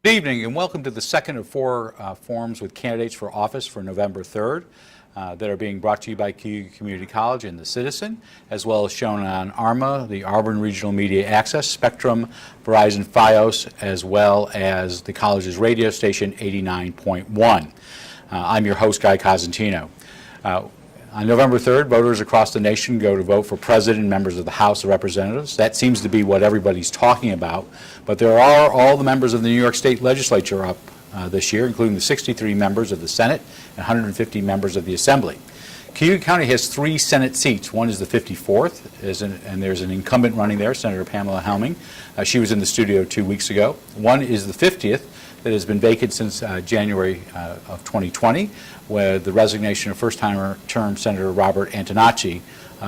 Good evening and welcome to the second of four forums with candidates for office for November 3rd that are being brought to you by Community College and the Citizen, as well as shown on ARMA, the Auburn Regional Media Access, Spectrum, Verizon Fios, as well as the college's radio station 89.1. I'm your host, Guy Cosentino. On November 3rd, voters across the nation go to vote for president and members of the House of Representatives. That seems to be what everybody's talking about. But there are all the members of the New York State Legislature up this year, including the 63 members of the Senate and 150 members of the Assembly. Cayuga County has 3 Senate seats. One is the 54th, and there's an incumbent running there, Senator Pamela Helming. She was in the studio 2 weeks ago. One is the 50th, that has been vacant since January of 2020, with the resignation of first-term Senator Robert Antonacci,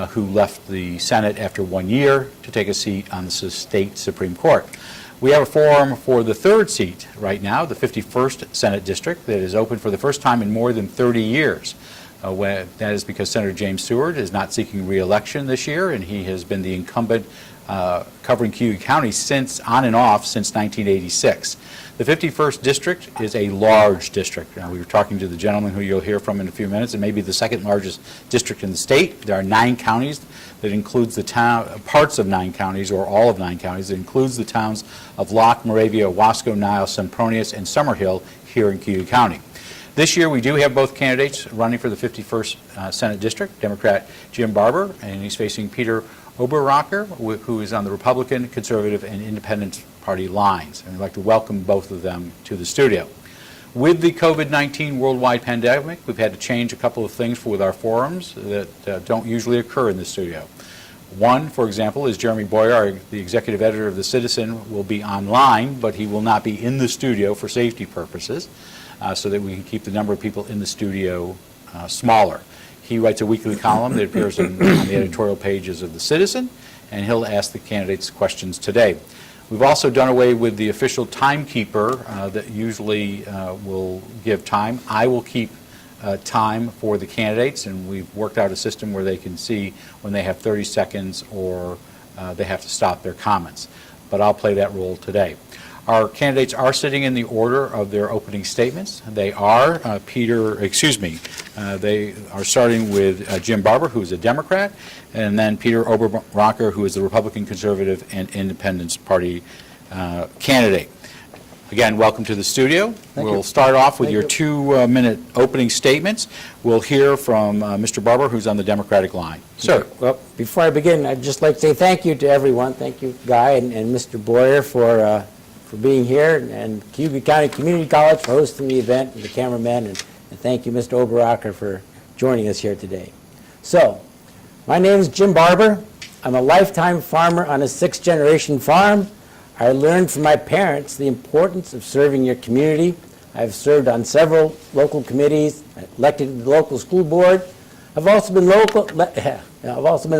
who left the Senate after 1 year to take a seat on the state Supreme Court. We have a forum for the 3rd seat right now, the 51st Senate District, that is open for the first time in more than 30 years. That is because Senator James Seward is not seeking re-election this year, and he has been the incumbent covering Cayuga County on and off since 1986. The 51st District is a large district. Now, we were talking to the gentleman who you'll hear from in a few minutes, and maybe the second largest district in the state. There are 9 counties that includes the parts of 9 counties, or all of 9 counties. It includes the towns of Locke, Moravia, Wasco, Niles, Sempronius, and Summerhill here in Cayuga County. This year, we do have both candidates running for the 51st Senate District, Democrat Jim Barber, and he's facing Peter Oberacker, who is on the Republican, Conservative, and Independent Party lines. And I'd like to welcome both of them to the studio. With the COVID-19 worldwide pandemic, we've had to change a couple of things with our forums that don't usually occur in the studio. One, for example, is Jeremy Boyer, the executive editor of The Citizen, will be online, but he will not be in the studio for safety purposes, so that we can keep the number of people in the studio smaller. He writes a weekly column that appears on the editorial pages of The Citizen, and he'll ask the candidates questions today. We've also done away with the official timekeeper that usually will give time. I will keep time for the candidates, and we've worked out a system where they can see when they have 30 seconds or they have to stop their comments. But I'll play that role today. Our candidates are sitting in the order of their opening statements. They are they are starting with Jim Barber, who is a Democrat, and then Peter Oberacker, who is the Republican, Conservative, and Independence Party candidate. Again, welcome to the studio. We'll start off with your 2-minute opening statements. We'll hear from Mr. Barber, who's on the Democratic line. Sir. Okay. Well, before I begin, I'd just like to say thank you to everyone. Thank you, Guy and Mr. Boyer, for being here, and Cayuga County Community College for hosting the event, and the cameraman, and thank you, Mr. Oberacker, for joining us here today. So, my name is Jim Barber. I'm a lifetime farmer on a 6th-generation farm. I learned from my parents the importance of serving your community. I've served on several local committees, elected to the local school board. I've also been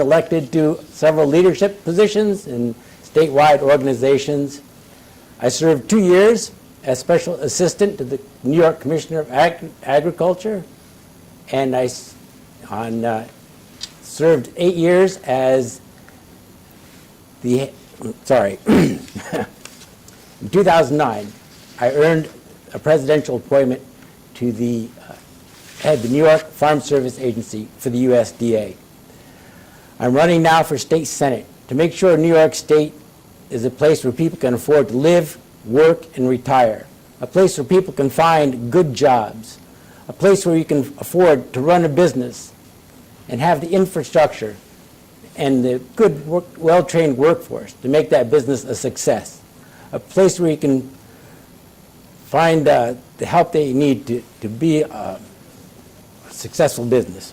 elected to several leadership positions in statewide organizations. I served 2 years as special assistant to the New York Commissioner of Agriculture, and I served 8 years as in 2009, I earned a presidential appointment to head the New York Farm Service Agency for the USDA. I'm running now for state senate to make sure New York State is a place where people can afford to live, work, and retire, a place where people can find good jobs, a place where you can afford to run a business and have the infrastructure and the good, well-trained workforce to make that business a success, a place where you can find the help they need to be a successful business.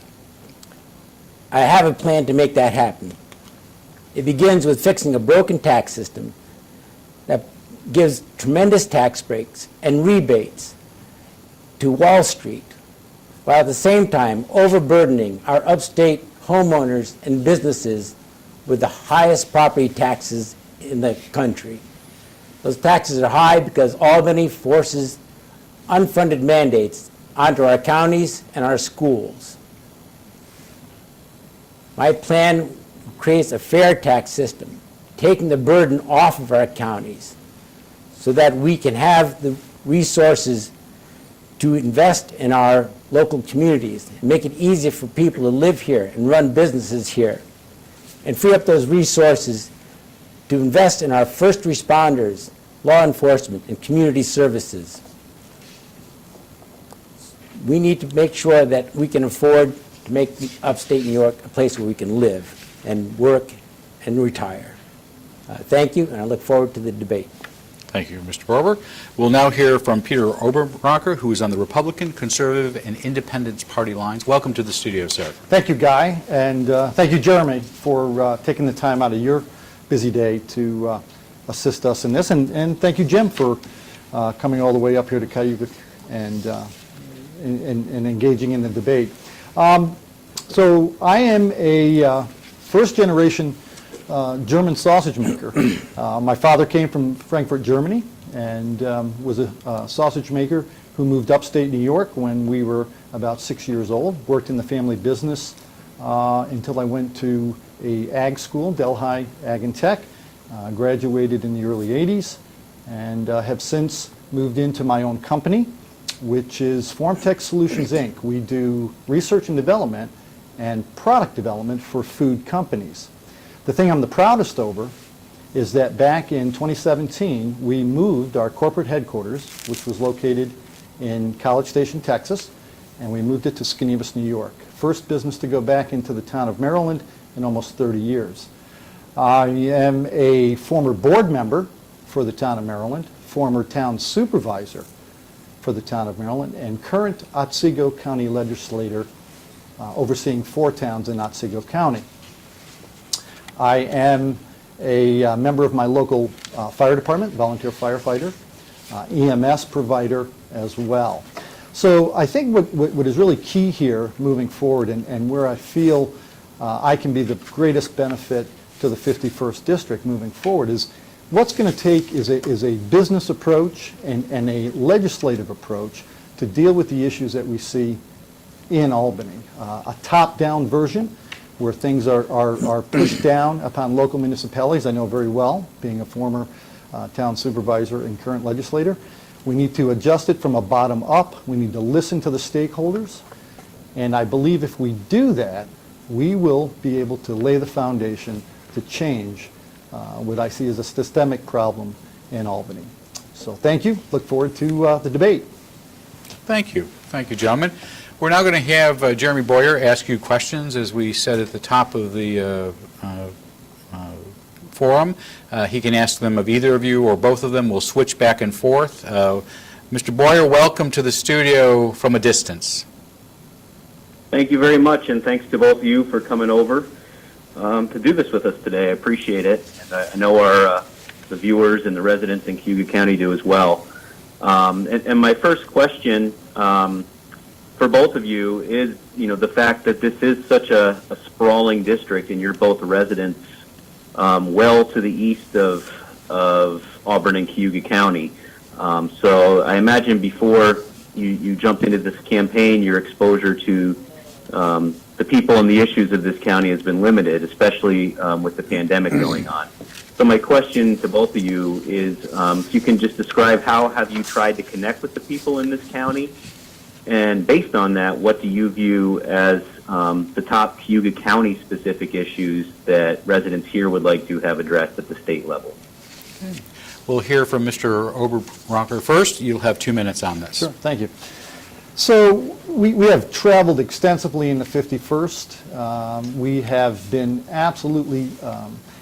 I have a plan to make that happen. It begins with fixing a broken tax system that gives tremendous tax breaks and rebates to Wall Street, while at the same time overburdening our upstate homeowners and businesses with the highest property taxes in the country. Those taxes are high because Albany forces unfunded mandates onto our counties and our schools. My plan creates a fair tax system, taking the burden off of our counties so that we can have the resources to invest in our local communities, and make it easier for people to live here and run businesses here, and free up those resources to invest in our first responders, law enforcement, and community services. We need to make sure that we can afford to make upstate New York a place where we can live and work and retire. Thank you, and I look forward to the debate. Thank you, Mr. Barber. We'll now hear from Peter Oberacker, who is on the Republican, Conservative, and Independence Party lines. Welcome to the studio, sir. Thank you, Guy, and thank you, Jeremy, for taking the time out of your busy day to assist us in this. And thank you, Jim, for coming all the way up here to Cayuga and engaging in the debate. So I am a first-generation German sausage maker. My father came from Frankfurt, Germany, and was a sausage maker who moved upstate New York when we were about 6 years old. Worked in the family business until I went to a ag school, Delhi Ag and Tech. Graduated in the early 80s, and have since moved into my own company, which is FormTech Solutions, Inc. We do research and development and product development for food companies. The thing I'm the proudest over is that back in 2017, we moved our corporate headquarters, which was located in College Station, Texas, and we moved it to Schenevus, New York. First business to go back into the town of Maryland in almost 30 years. I am a former board member for the town of Maryland, former town supervisor for the town of Maryland, and current Otsego County legislator overseeing 4 towns in Otsego County. I am a member of my local fire department, volunteer firefighter, EMS provider as well. So I think what is really key here moving forward, and where I feel I can be the greatest benefit to the 51st District moving forward, is what's going to take is a business approach and a legislative approach to deal with the issues that we see in Albany. A top-down version where things are pushed down upon local municipalities, I know very well, being a former town supervisor and current legislator. We need to adjust it from a bottom up. We need to listen to the stakeholders. And I believe if we do that, we will be able to lay the foundation to change what I see as a systemic problem in Albany. So thank you. Look forward to the debate. Thank you. Thank you, gentlemen. We're now going to have Jeremy Boyer ask you questions, as we said at the top of the forum. He can ask them of either of you or both of them. We'll switch back and forth. Mr. Boyer, welcome to the studio from a distance. Thank you very much, and thanks to both of you for coming over to do this with us today. I appreciate it, and I know the viewers and the residents in Cayuga County do as well. And my first question for both of you is, the fact that this is such a sprawling district, and you're both residents well to the east of Auburn and Cayuga County. So I imagine before you jumped into this campaign, your exposure to the people and the issues of this county has been limited, especially with the pandemic going on. So my question to both of you is, if you can just describe how have you tried to connect with the people in this county, and based on that, what do you view as the top Cayuga County specific issues that residents here would like to have addressed at the state level? Okay. We'll hear from Mr. Oberacker first. You'll have 2 minutes on this. Sure, thank you. So we have traveled extensively in the 51st. We have been absolutely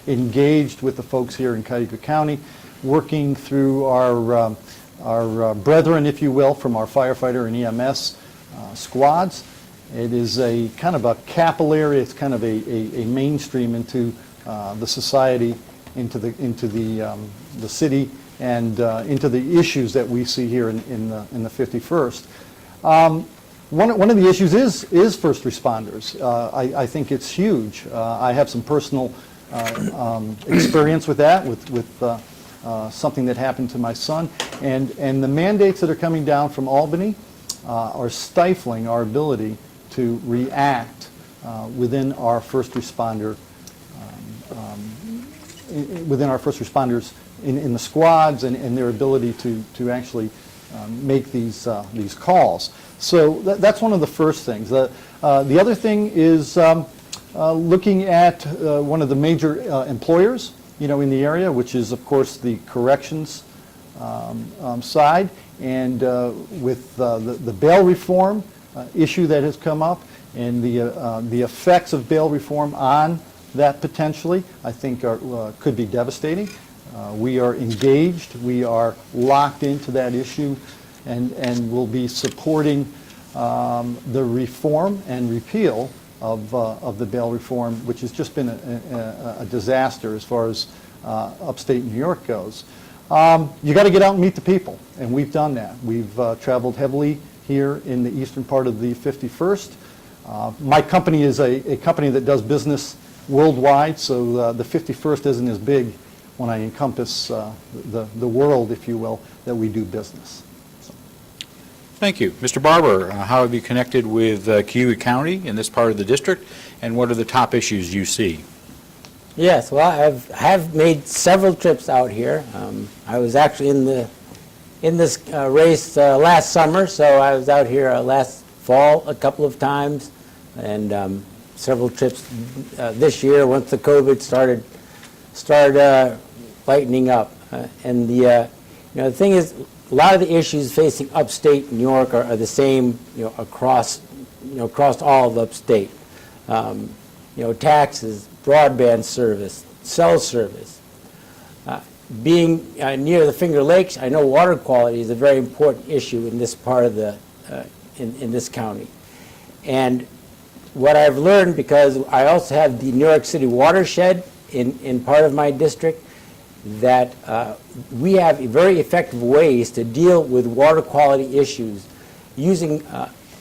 engaged with the folks here in Cayuga County, working through our brethren, if you will, from our firefighter and EMS squads. It is a kind of a capillary, it's kind of a mainstream into the society, into the city, and into the issues that we see here in the 51st. One of the issues is first responders. I think it's huge. I have some personal experience with that, with something that happened to my son, and the mandates that are coming down from Albany are stifling our ability to react within our first responders' in the squads and their ability to actually make these calls. So that's one of the first things. The other thing is looking at one of the major employers, in the area, which is, of course, the corrections side, and with the bail reform issue that has come up, and the effects of bail reform on that potentially, I think, could be devastating. We are engaged, we are locked into that issue, and will be supporting the reform and repeal of the bail reform, which has just been a disaster as far as upstate New York goes. You got to get out and meet the people, and we've done that. We've traveled heavily here in the eastern part of the 51st. My company is a company that does business worldwide, so the 51st isn't as big when I encompass the world, if you will, that we do business. Thank you. Mr. Barber, how have you connected with Cayuga County in this part of the district, and what are the top issues you see? Yes, well, I have made several trips out here. I was actually in this race last summer, so I was out here last fall a couple of times, and several trips this year once the COVID started lightening up. And the thing is, a lot of the issues facing upstate New York are the same, across all of upstate. Taxes, broadband service, cell service. Being near the Finger Lakes, I know water quality is a very important issue in this part of the in this county. And what I've learned, because I also have the New York City watershed in part of my district, that we have very effective ways to deal with water quality issues using,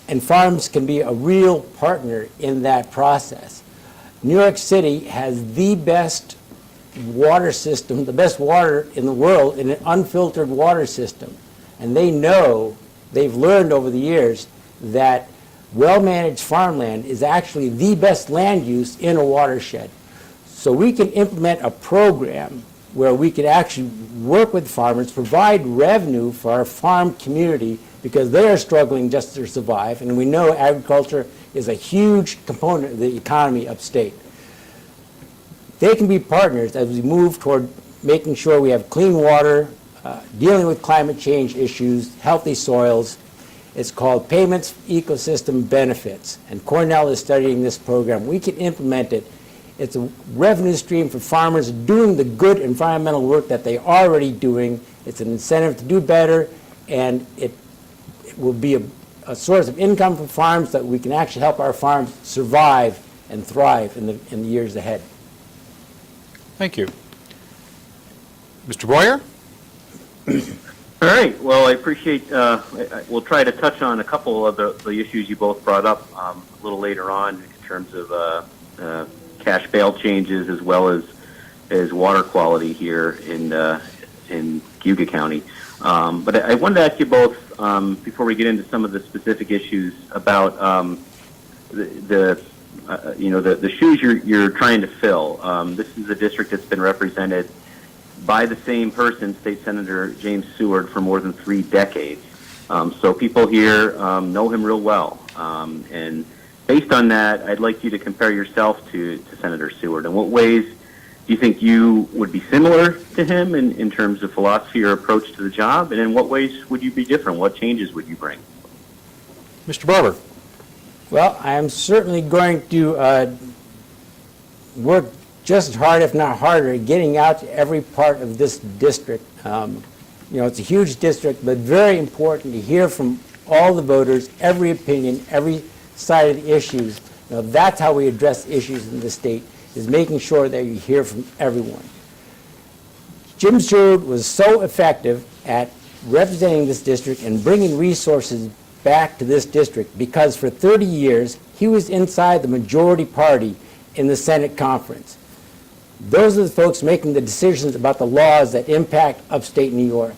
and farms can be a real partner in that process. New York City has the best water system, the best water in the world, in an unfiltered water system. And they've learned over the years that well-managed farmland is actually the best land use in a watershed. So we can implement a program where we can actually work with farmers, provide revenue for our farm community, because they are struggling just to survive, and we know agriculture is a huge component of the economy upstate. They can be partners as we move toward making sure we have clean water, dealing with climate change issues, healthy soils. It's called Payments Ecosystem Benefits, and Cornell is studying this program. We can implement it. It's a revenue stream for farmers doing the good environmental work that they're already doing. It's an incentive to do better, and it will be a source of income for farms that we can actually help our farms survive and thrive in the years ahead. Thank you. Mr. Boyer? All right. Well, I appreciate, we'll try to touch on a couple of the issues you both brought up a little later on in terms of cash bail changes as well as water quality here in Cayuga County. But I wanted to ask you both, before we get into some of the specific issues, about the shoes you're trying to fill. This is a district that's been represented by the same person, State Senator James Seward, for more than 3 decades. So people here know him real well. And based on that, I'd like you to compare yourself to Senator Seward. In what ways do you think you would be similar to him in terms of philosophy or approach to the job? And in what ways would you be different? What changes would you bring? Mr. Barber? Well, I am certainly going to work just as hard, if not harder, getting out to every part of this district. It's a huge district, but very important to hear from all the voters, every opinion, every side of the issues. That's how we address issues in the state, is making sure that you hear from everyone. Jim Seward was so effective at representing this district and bringing resources back to this district because for 30 years he was inside the majority party in the Senate conference. Those are the folks making the decisions about the laws that impact upstate New York.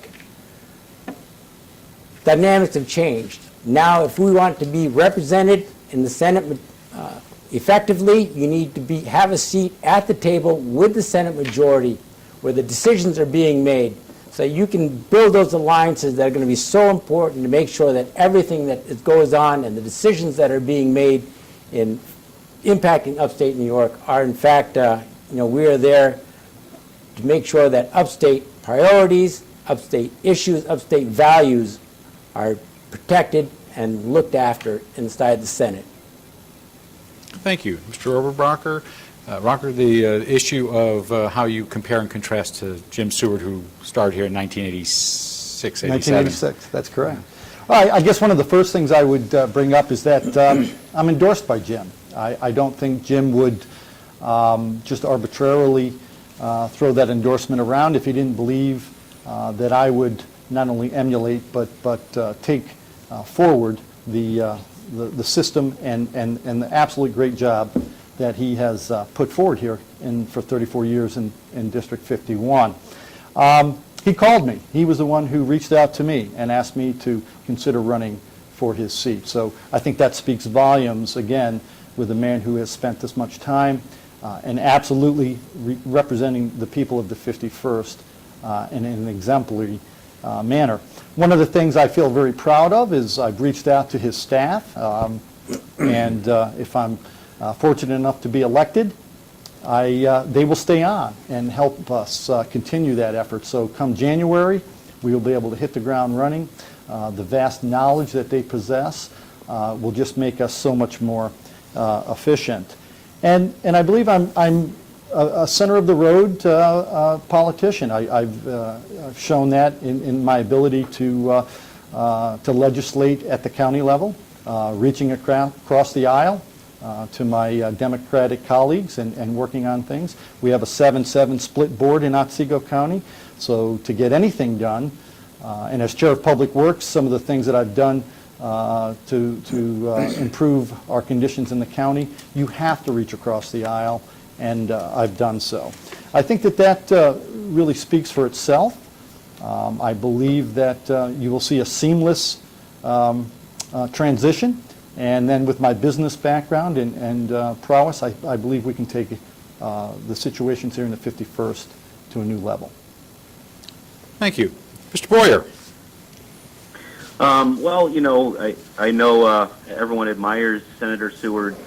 Dynamics have changed. Now, if we want to be represented in the Senate effectively, you need to have a seat at the table with the Senate majority, where the decisions are being made. So you can build those alliances that are going to be so important to make sure that everything that goes on and the decisions that are being made in impacting upstate New York are in fact, we are there to make sure that upstate priorities, upstate issues, upstate values are protected and looked after inside the Senate. Thank you. Mr. Oberacker. Rocker, the issue of how you compare and contrast to Jim Seward, who started here in 1986, 87. 1986, that's correct. Well, I guess one of the first things I would bring up is that I'm endorsed by Jim. I don't think Jim would just arbitrarily throw that endorsement around if he didn't believe that I would not only emulate but take forward the system and the absolutely great job that he has put forward here for 34 years in District 51. He called me. He was the one who reached out to me and asked me to consider running for his seat. So I think that speaks volumes, again, with a man who has spent this much time and absolutely representing the people of the 51st in an exemplary manner. One of the things I feel very proud of is I've reached out to his staff, and if I'm fortunate enough to be elected, they will stay on and help us continue that effort. So come January, we will be able to hit the ground running. The vast knowledge that they possess will just make us so much more efficient. And I believe I'm a center-of-the-road politician. I've shown that in my ability to legislate at the county level, reaching across the aisle to my Democratic colleagues and working on things. We have a 7-7 split board in Otsego County, so to get anything done, and as Chair of Public Works, some of the things that I've done to improve our conditions in the county, you have to reach across the aisle, and I've done so. I think that really speaks for itself. I believe that you will see a seamless transition, and then with my business background and prowess, I believe we can take the situations here in the 51st to a new level. Thank you. Mr. Boyer. Well, I know everyone admires Senator Seward's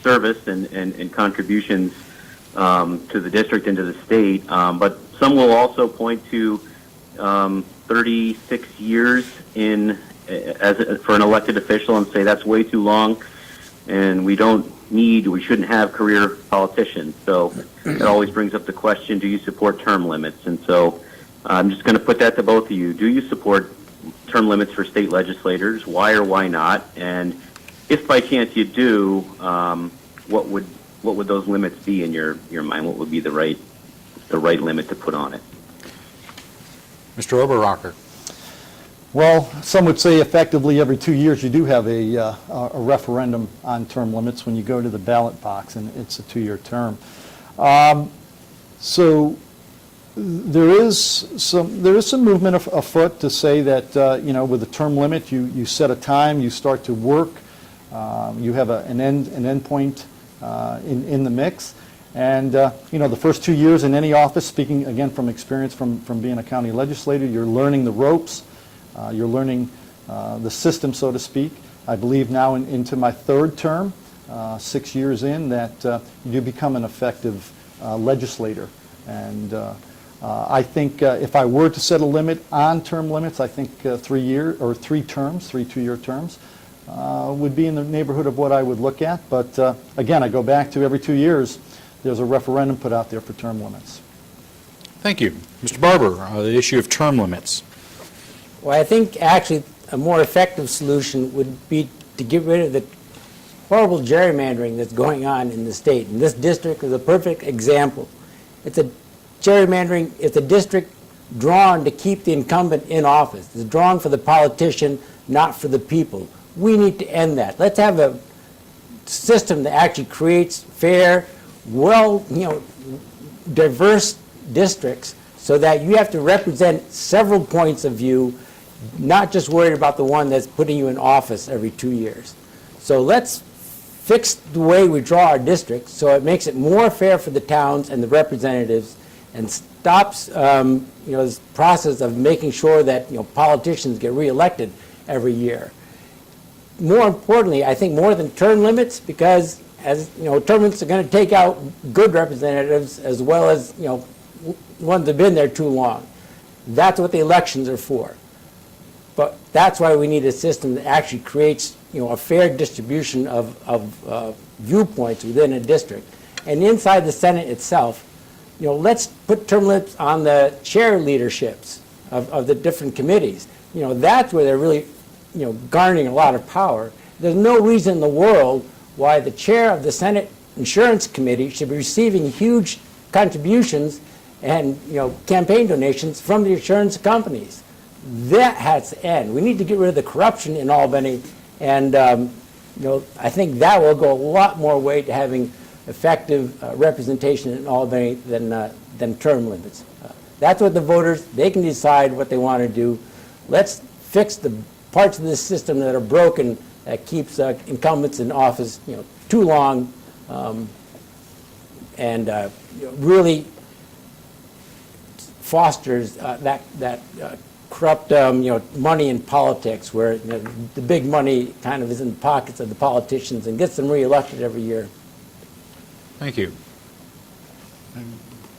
service and contributions to the district and to the state, but some will also point to 36 years for an elected official and say that's way too long, and we shouldn't have career politicians. So it always brings up the question, do you support term limits? And so I'm just going to put that to both of you. Do you support term limits for state legislators? Why or why not? And if by chance you do, what would those limits be in your mind? What would be the right limit to put on it? Mr. Oberacker. Well, some would say effectively every 2 years you do have a referendum on term limits when you go to the ballot box, and it's a 2-year term. So there is some movement afoot to say that with a term limit you set a time, you start to work, you have an end point in the mix, and the first 2 years in any office, speaking again from experience from being a county legislator, you're learning the ropes. You're learning the system, so to speak. I believe now into my third term, 6 years in, that you become an effective legislator. And I think if I were to set a limit on term limits, I think 3 terms, 3 2-year terms, would be in the neighborhood of what I would look at. But again, I go back to every 2 years, there's a referendum put out there for term limits. Thank you. Mr. Barber, the issue of term limits. Well, I think actually a more effective solution would be to get rid of the horrible gerrymandering that's going on in the state. And this district is a perfect example. It's a gerrymandering, it's a district drawn to keep the incumbent in office. It's drawn for the politician, not for the people. We need to end that. Let's have a system that actually creates fair, diverse districts so that you have to represent several points of view, not just worried about the one that's putting you in office every 2 years. So let's fix the way we draw our districts so it makes it more fair for the towns and the representatives, and stops this process of making sure that politicians get reelected every year. More importantly, I think more than term limits, because as term limits are going to take out good representatives as well as ones that have been there too long. That's what the elections are for. But that's why we need a system that actually creates a fair distribution of viewpoints within a district. And inside the Senate itself, let's put term limits on the chair leaderships of the different committees. That's where they're really garnering a lot of power. There's no reason in the world why the chair of the Senate Insurance Committee should be receiving huge contributions and campaign donations from the insurance companies. That has to end. We need to get rid of the corruption in Albany, and I think that will go a lot more way to having effective representation in Albany than term limits. That's what the voters, they can decide what they want to do. Let's fix the parts of this system that are broken, that keeps incumbents in office too long, and really fosters that corrupt money in politics, where the big money kind of is in the pockets of the politicians and gets them reelected every year. Thank you.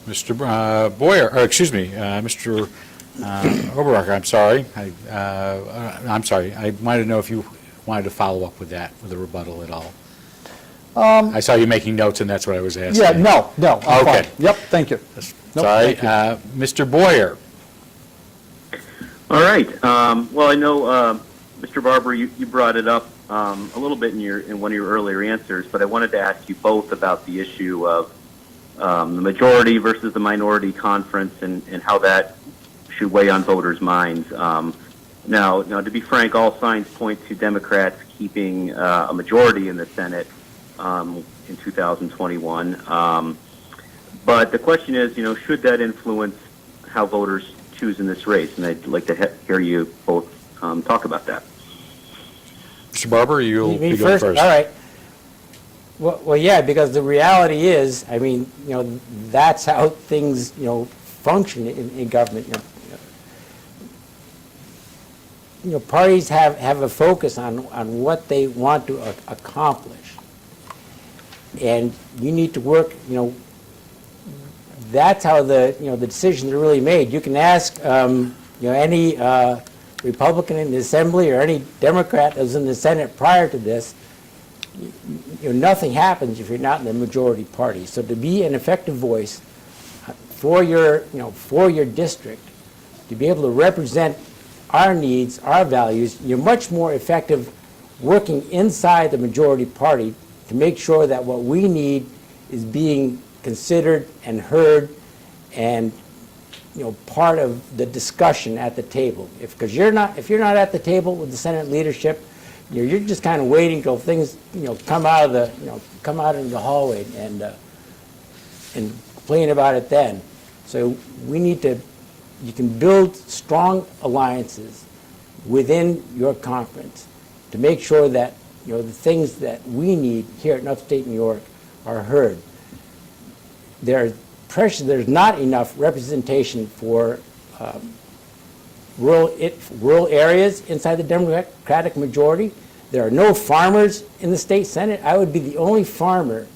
Mr. Boyer, or excuse me, Mr. Oberacker, I'm sorry. I'm sorry. I wanted to know if you wanted to follow up with that, with a rebuttal at all. I saw you making notes, and that's what I was asking. Yeah, no, I'm Okay. fine. Yep, thank you. Nope, Sorry. thank Mr. Boyer. All right. Well, I know, Mr. Barber, you brought it up a little bit in one of your earlier answers, but I wanted to ask you both about the issue of the majority versus the minority conference and how that should weigh on voters' minds. Now, to be frank, all signs point to Democrats keeping a majority in the Senate in 2021. But the question is, should that influence how voters choose in this race? And I'd like to hear you both talk about that. Mr. Barber, you'll be going first. All right. Well, yeah, because the reality is, I mean, that's how things, function in government. Parties have a focus on what they want to accomplish, and you need to work. That's how the the decisions are really made. You can ask any Republican in the Assembly or any Democrat that was in the Senate prior to this. Nothing happens if you're not in the majority party. So to be an effective voice for your district, to be able to represent our needs, our values, you're much more effective working inside the majority party to make sure that what we need is being considered and heard and part of the discussion at the table. If you're not at the table with the Senate leadership, you're just kind of waiting till things come out into the hallway and complain about it then. So we need to. You can build strong alliances within your conference to make sure that the things that we need here in upstate New York are heard. There's not enough representation for rural areas inside the Democratic majority. There are no farmers in the state Senate. I would be the only farmer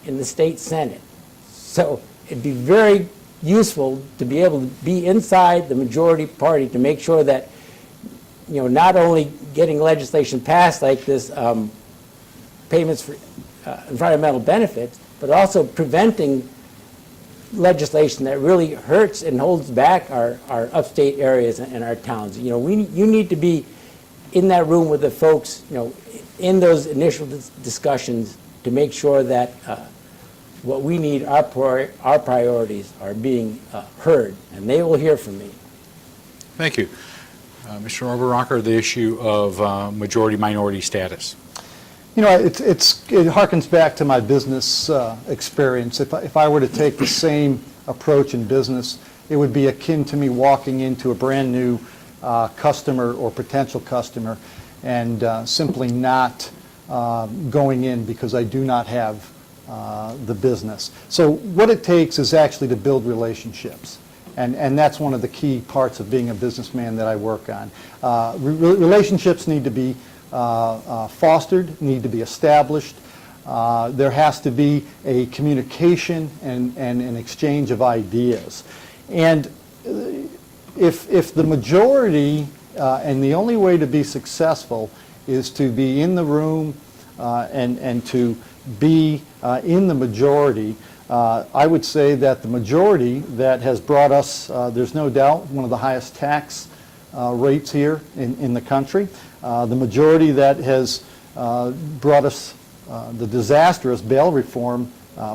in the state Senate. So it'd be very useful to be able to be inside the majority party to make sure that not only getting legislation passed like this payments for environmental benefits, but also preventing legislation that really hurts and holds back our upstate areas and our towns. You need to be in that room with the folks, in those initial discussions to make sure that what we need, our priorities are being heard, and they will hear from me. Thank you. Mr. Oberacker, the issue of majority-minority status. it harkens back to my business experience. If I were to take the same approach in business, it would be akin to me walking into a brand new customer or potential customer and simply not going in because I do not have the business. So what it takes is actually to build relationships. And that's one of the key parts of being a businessman that I work on. Relationships need to be fostered, need to be established. There has to be a communication and an exchange of ideas. And if the majority, and the only way to be successful is to be in the room and to be in the majority, I would say that the majority that has brought us, there's no doubt, one of the highest tax rates here in the country. The majority that has brought us the disastrous bail reform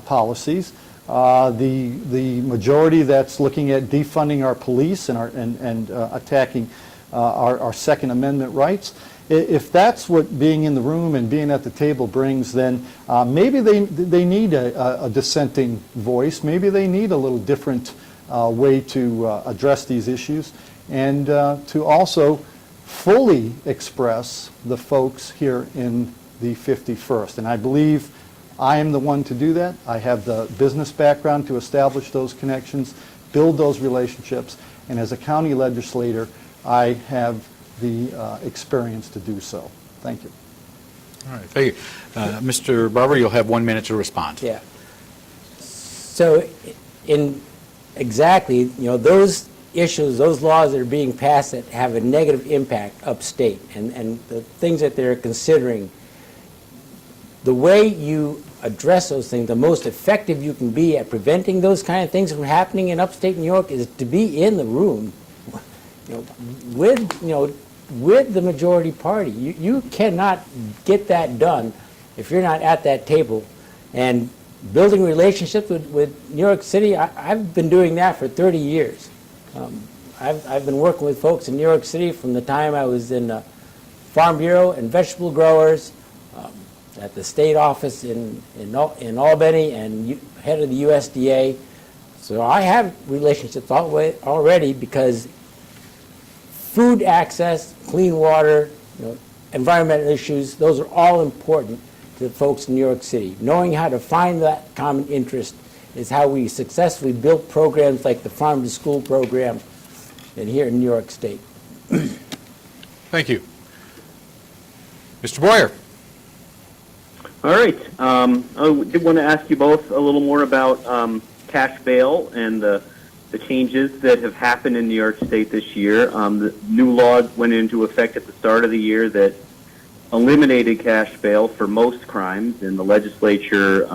policies. The majority that's looking at defunding our police and attacking our Second Amendment rights. If that's what being in the room and being at the table brings, then maybe they need a dissenting voice. Maybe they need a little different way to address these issues, and to also fully express the folks here in the 51st. And I believe I am the one to do that. I have the business background to establish those connections, build those relationships, and as a county legislator, I have the experience to do so. Thank you. All right, thank you. Mr. Barber, you'll have 1 minute to respond. Yeah. So in exactly, those issues, those laws that are being passed that have a negative impact upstate, and the things that they're considering, the way you address those things, the most effective you can be at preventing those kind of things from happening in upstate New York is to be in the room with the majority party. You cannot get that done if you're not at that table. And building relationships with New York City, I've been doing that for 30 years. I've been working with folks in New York City from the time I was in Farm Bureau and vegetable growers, at the state office in Albany, and head of the USDA. So I have relationships already, because food access, clean water, environmental issues, those are all important to the folks in New York City. Knowing how to find that common interest is how we successfully built programs like the Farm to School program here in New York State. Thank you. Mr. Boyer. All right. I did want to ask you both a little more about cash bail and the changes that have happened in New York State this year. The new law went into effect at the start of the year that eliminated cash bail for most crimes, and the legislature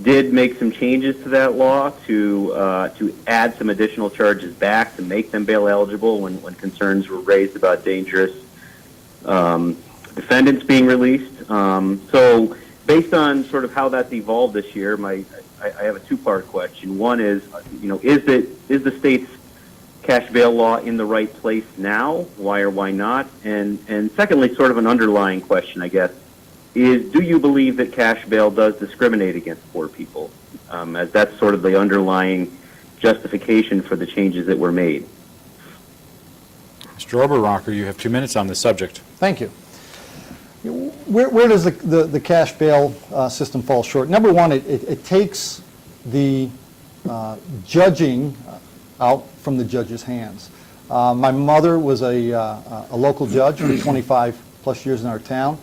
did make some changes to that law to add some additional charges back to make them bail eligible when concerns were raised about dangerous defendants being released. So based on sort of how that's evolved this year, I have a two-part question. One is, is the state's cash bail law in the right place now? Why or why not? And secondly, sort of an underlying question, I guess, is do you believe that cash bail does discriminate against poor people? As that's sort of the underlying justification for the changes that were made. Mr. Oberacker, you have 2 minutes on this subject. Thank you. Where does the cash bail system fall short? Number one, it takes the judging out from the judge's hands. My mother was a local judge for 25 plus years in our town.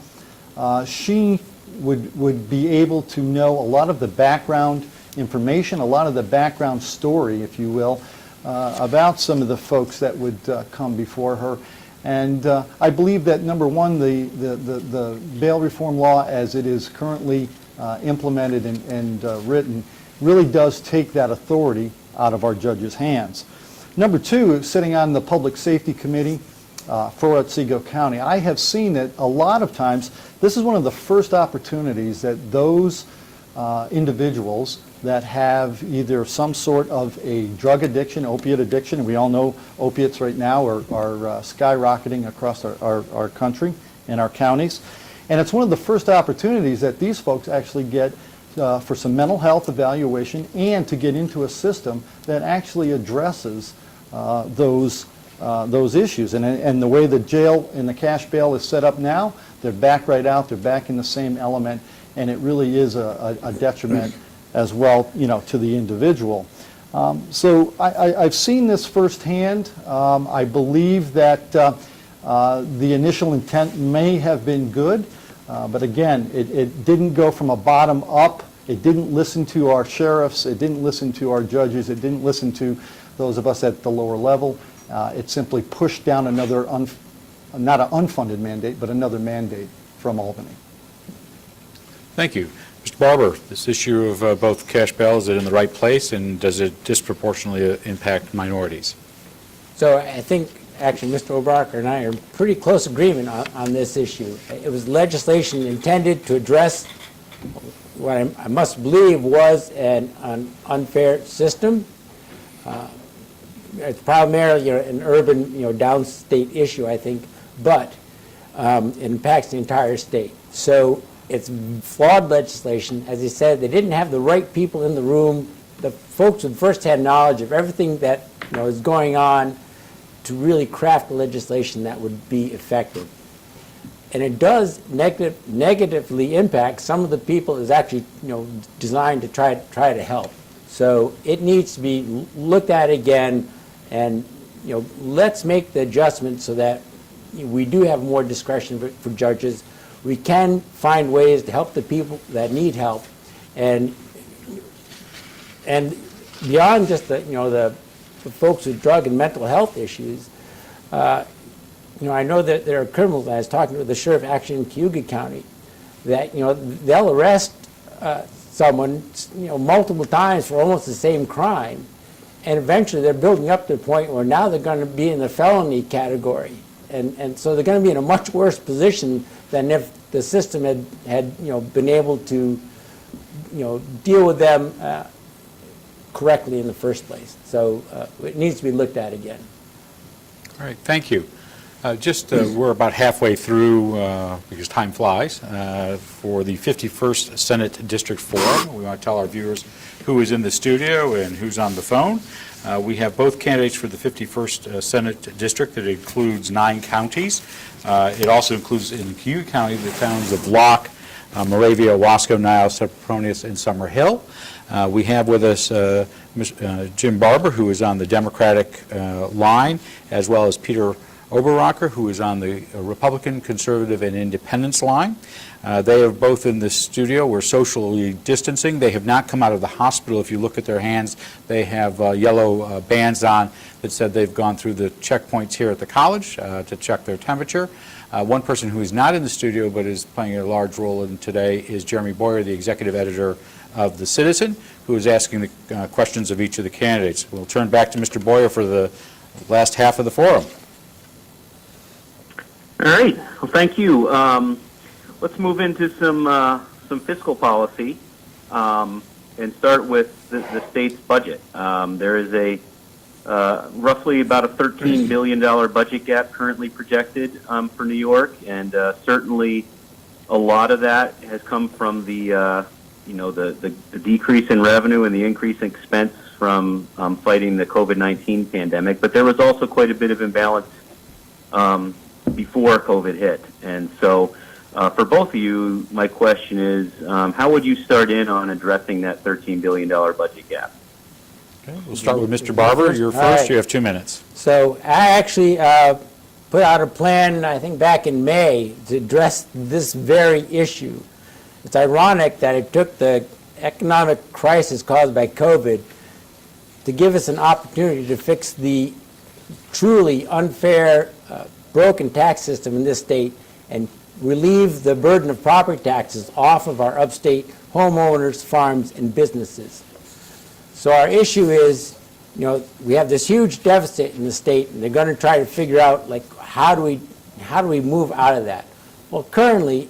She would be able to know a lot of the background information, a lot of the background story, if you will, about some of the folks that would come before her. And I believe that, number one, the bail reform law as it is currently implemented and written really does take that authority out of our judges' hands. Number two, sitting on the Public Safety Committee for Otsego County, I have seen that a lot of times this is one of the first opportunities that those individuals that have either some sort of a drug addiction, opiate addiction, and we all know opiates right now are skyrocketing across our country and our counties. And it's one of the first opportunities that these folks actually get for some mental health evaluation and to get into a system that actually addresses those issues. And the way the jail and the cash bail is set up now, they're back right out, they're back in the same element. and it really is a detriment as well, you know, to the individual. So I've seen this firsthand. I believe that the initial intent may have been good, but again, it didn't go from a bottom up. It didn't listen to our sheriffs. It didn't listen to our judges. It didn't listen to those of us at the lower level. It simply pushed down another, not an unfunded mandate, but another mandate from Albany. Thank you. Mr. Barber, this issue of both cash bail, is it in the right place, and does it disproportionately impact minorities? So I think actually Mr. Oberacker and I are in pretty close agreement on this issue. It was legislation intended to address what I must believe was an unfair system. It's primarily an urban, downstate issue, I think, but it impacts the entire state. So it's flawed legislation. As he said, they didn't have the right people in the room, the folks with firsthand knowledge of everything that is going on to really craft legislation that would be effective. And it does negatively impact some of the people it's actually designed to try to help. So it needs to be looked at again, and let's make the adjustment so that we do have more discretion for judges. We can find ways to help the people that need help, and beyond just the folks with drug and mental health issues. I know that there are criminals. I was talking to the sheriff actually in Cayuga County, that they'll arrest someone multiple times for almost the same crime, and eventually they're building up to the point where now they're going to be in the felony category, and so they're going to be in a much worse position than if the system had been able to deal with them correctly in the first place. So it needs to be looked at again. All right, thank you. We're about halfway through, because time flies, for the 51st Senate District Forum. We want to tell our viewers who is in the studio and who's on the phone. We have both candidates for the 51st Senate District. That includes 9 counties. It also includes in Cayuga County the towns of Locke, Moravia, Wasco, Niles, Sempronius, and Summer Hill. We have with us Jim Barber, who is on the Democratic line, as well as Peter Oberacker, who is on the Republican, Conservative, and Independence line. They are both in the studio. We're socially distancing. They have not come out of the hospital. If you look at their hands, they have yellow bands on that said they've gone through the checkpoints here at the college to check their temperature. One person who is not in the studio but is playing a large role in today is Jeremy Boyer, the executive editor of The Citizen, who is asking the questions of each of the candidates. We'll turn back to Mr. Boyer for the last half of the forum. All right. Well, thank you. Let's move into some fiscal policy and start with the state's budget. There is a roughly about a $13 billion budget gap currently projected for New York, and certainly a lot of that has come from the decrease in revenue and the increase in expense from fighting the COVID-19 pandemic. But there was also quite a bit of imbalance before COVID hit. And so for both of you, my question is, how would you start in on addressing that $13 billion budget gap? Okay, we'll start with Mr. Barber. You're first. Right. You have 2 minutes. So I actually put out a plan, I think back in May, to address this very issue. It's ironic that it took the economic crisis caused by COVID to give us an opportunity to fix the truly unfair, broken tax system in this state and relieve the burden of property taxes off of our upstate homeowners, farms, and businesses. So our issue is, we have this huge deficit in the state, and they're going to try to figure out, how do we move out of that? Well, currently,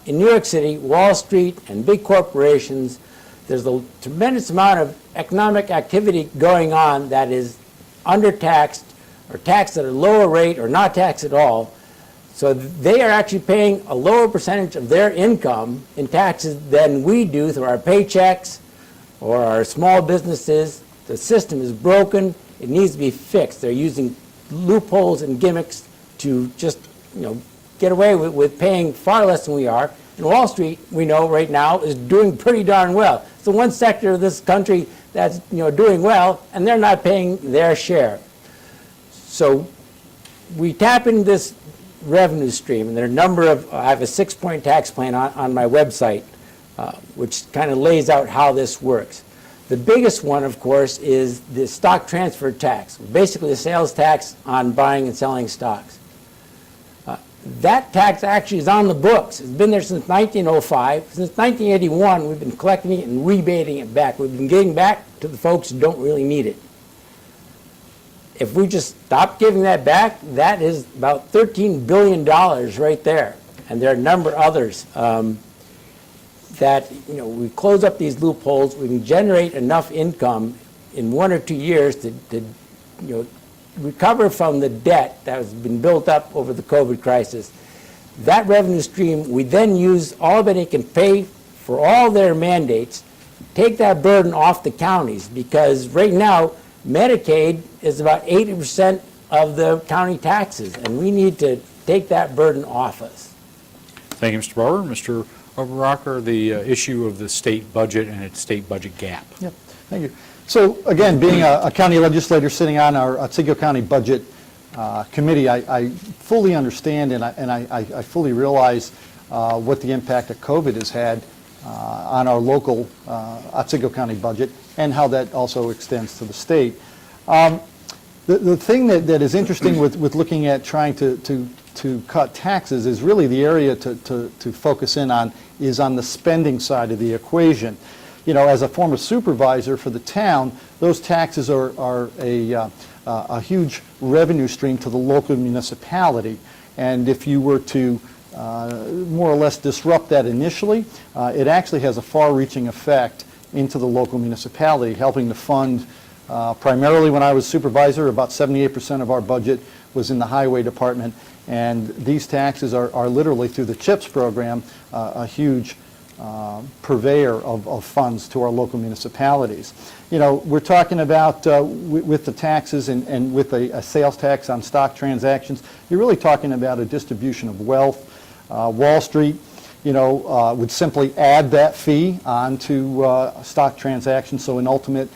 in New York City, Wall Street, and big corporations, there's a tremendous amount of economic activity going on that is undertaxed or taxed at a lower rate or not taxed at all. So they are actually paying a lower percentage of their income in taxes than we do through our paychecks or our small businesses. The system is broken. It needs to be fixed. They're using loopholes and gimmicks to just, get away with paying far less than we are. And Wall Street, we know right now, is doing pretty darn well. It's the one sector of this country that's doing well, and they're not paying their share. So we tap into this revenue stream, and there are a number of, I have a 6-point tax plan on my website, which kind of lays out how this works. The biggest one, of course, is the stock transfer tax, basically the sales tax on buying and selling stocks. That tax actually is on the books. It's been there since 1905. Since 1981, we've been collecting it and rebating it back. We've been getting back to the folks who don't really need it. If we just stop giving that back, that is about $13 billion right there. And there are a number of others that, we close up these loopholes, we can generate enough income in 1 or 2 years to recover from the debt that has been built up over the COVID crisis. That revenue stream, we then use all of it. It can pay for all their mandates, take that burden off the counties, because right now, Medicaid is about 80% of the county taxes, and we need to take that burden off us. Thank you, Mr. Barber. Mr. Oberacker, the issue of the state budget and its state budget gap. Yep, thank you. So again, being a county legislator sitting on our Otsego County Budget Committee, I fully understand and I fully realize what the impact of COVID has had on our local Otsego County budget and how that also extends to the state. The thing that is interesting with looking at trying to cut taxes is really the area to focus in on is on the spending side of the equation. As a former supervisor for the town, those taxes are a huge revenue stream to the local municipality. And if you were to more or less disrupt that initially, it actually has a far-reaching effect into the local municipality, helping to fund, primarily when I was supervisor, about 78% of our budget was in the highway department. And these taxes are literally, through the CHIPS program, a huge purveyor of funds to our local municipalities. We're talking about, with the taxes and with a sales tax on stock transactions, you're really talking about a distribution of wealth. Wall Street, would simply add that fee onto stock transactions, so in ultimate,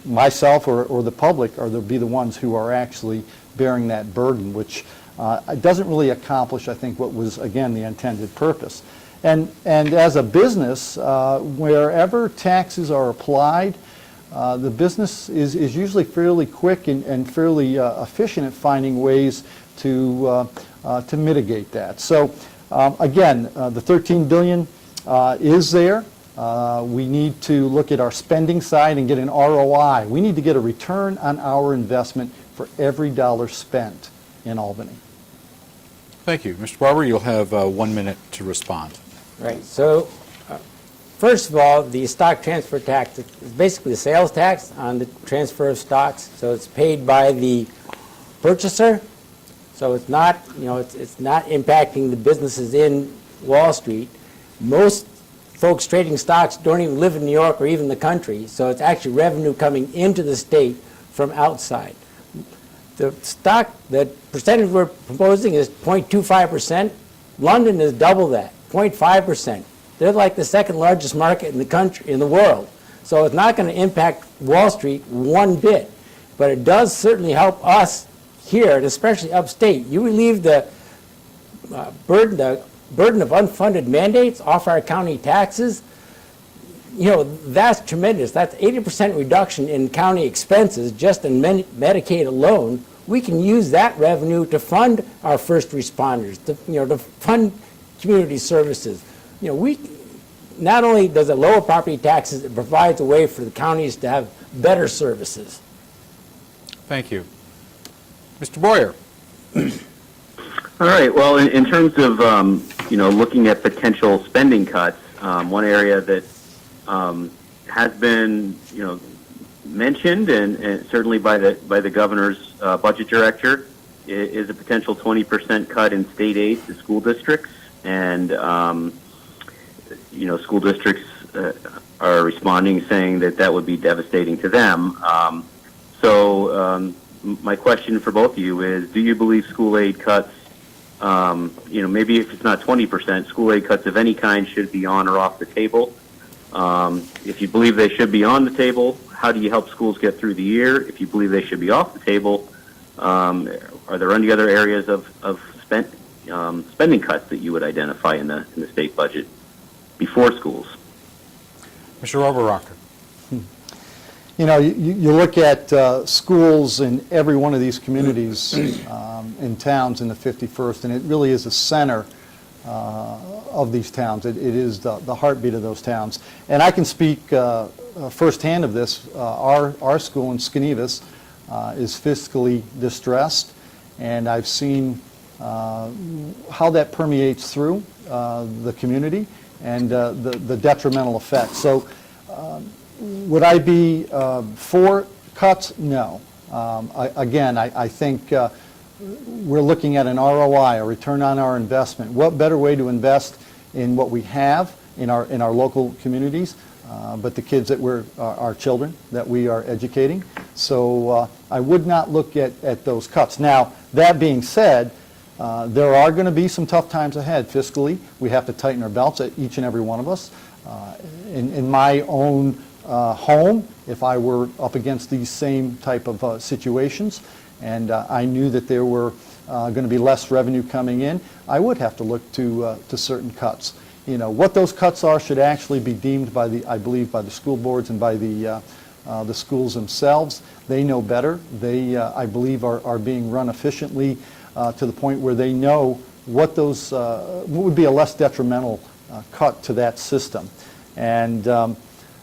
myself or the public they'll be the ones who are actually bearing that burden, which doesn't really accomplish, I think, what was, again, the intended purpose. And as a business, wherever taxes are applied, the business is usually fairly quick and fairly efficient at finding ways to mitigate that. So again, the $13 billion is there. We need to look at our spending side and get an ROI. We need to get a return on our investment for every dollar spent in Albany. Thank you. Mr. Barber, you'll have 1 minute to respond. Right. So, first of all, the stock transfer tax is basically the sales tax on the transfer of stocks. So it's paid by the purchaser. So it's not, it's not impacting the businesses in Wall Street. Most folks trading stocks don't even live in New York or even the country. So it's actually revenue coming into the state from outside. The percentage we're proposing is 0.25%. London is double that, 0.5%. They're like the second largest market in the country, in the world. So it's not going to impact Wall Street one bit. But it does certainly help us here, and especially upstate. You relieve the burden of unfunded mandates off our county taxes. That's tremendous. That's 80% reduction in county expenses just in Medicaid alone. We can use that revenue to fund our first responders, to fund community services. We not only does it lower property taxes, it provides a way for the counties to have better services. Thank you. Mr. Boyer. All right. Well, in terms of looking at potential spending cuts, one area that has been mentioned and certainly by the governor's budget director is a potential 20% cut in state aid to school districts, and school districts are responding, saying that would be devastating to them. So my question for both of you is: do you believe school aid cuts maybe if it's not 20%, school aid cuts of any kind should be on or off the table. If you believe they should be on the table, how do you help schools get through the year? If you believe they should be off the table, are there any other areas of spending cuts that you would identify in the state budget before schools? Mr. Oberacker. You look at schools in every one of these communities in towns in the 51st, and it really is the center of these towns. It is the heartbeat of those towns. And I can speak firsthand of this. Our school in Skenevis is fiscally distressed, and I've seen how that permeates through the community and the detrimental effects. So would I be for cuts? No. I think we're looking at an ROI, a return on our investment. What better way to invest in what we have in our local communities, but the kids that our children that we are educating. So I would not look at those cuts. Now, that being said, there are going to be some tough times ahead fiscally. We have to tighten our belts, each and every one of us. In my own home, if I were up against these same type of situations, and I knew that there were going to be less revenue coming in, I would have to look to certain cuts. What those cuts are should actually be deemed by I believe by the school boards and by the schools themselves. They know better. They, I believe, are being run efficiently to the point where they know what would be a less detrimental cut to that system. And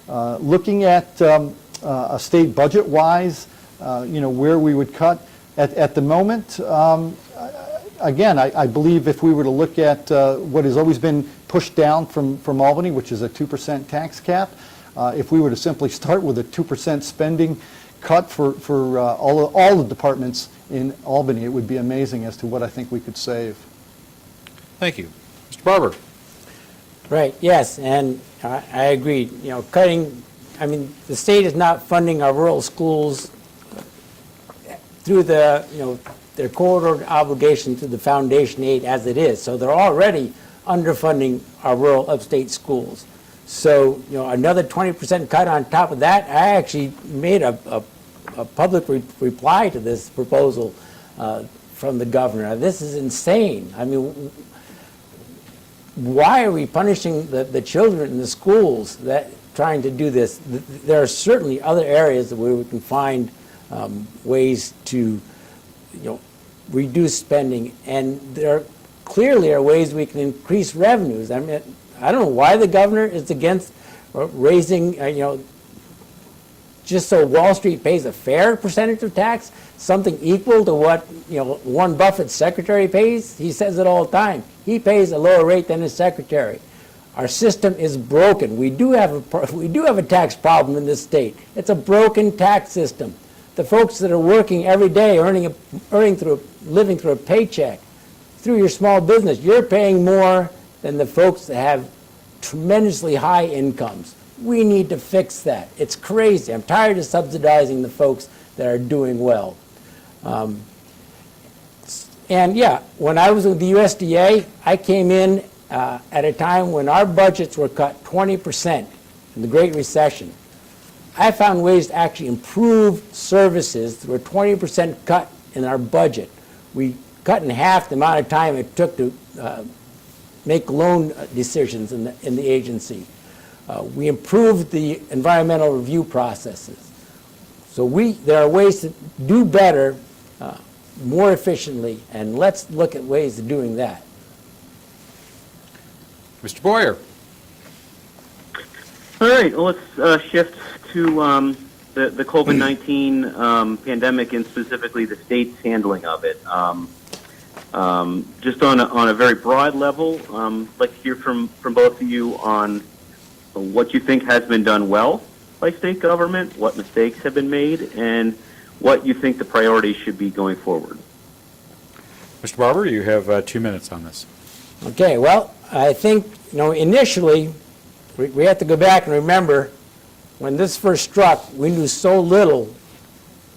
looking at a state budget-wise, where we would cut at the moment, again, I believe if we were to look at what has always been pushed down from Albany, which is a 2% tax cap, if we were to simply start with a 2% spending cut for all the departments in Albany, it would be amazing as to what I think we could save. Thank you. Mr. Barber. Right, yes, and I agree. The state is not funding our rural schools through their court-ordered obligation to the foundation aid as it is. So they're already underfunding our rural upstate schools. So, another 20% cut on top of that. I actually made a public reply to this proposal from the governor. Now, this is insane. Why are we punishing the children in the schools that trying to do this? There are certainly other areas where we can find ways to, reduce spending, and there clearly are ways we can increase revenues. I don't know why the governor is against raising, just so Wall Street pays a fair percentage of tax, something equal to what, Warren Buffett's secretary pays. He says it all the time. He pays a lower rate than his secretary. Our system is broken. We do have a tax problem in this state. It's a broken tax system. The folks that are working every day, living through a paycheck, through your small business, you're paying more than the folks that have tremendously high incomes. We need to fix that. It's crazy. I'm tired of subsidizing the folks that are doing well. When I was with the USDA, I came in at a time when our budgets were cut 20% in the Great Recession. I found ways to actually improve services through a 20% cut in our budget. We cut in half the amount of time it took to make loan decisions in the agency. We improved the environmental review processes. So there are ways to do better, more efficiently, and let's look at ways of doing that. Mr. Boyer. All right, well, let's shift to the COVID-19 pandemic and specifically the state's handling of it. Just on a very broad level, I'd like to hear from both of you on what you think has been done well by state government, what mistakes have been made, and what you think the priorities should be going forward. Mr. Barber, you have 2 minutes on this. Okay, well, I think, initially, we have to go back and remember when this first struck, we knew so little,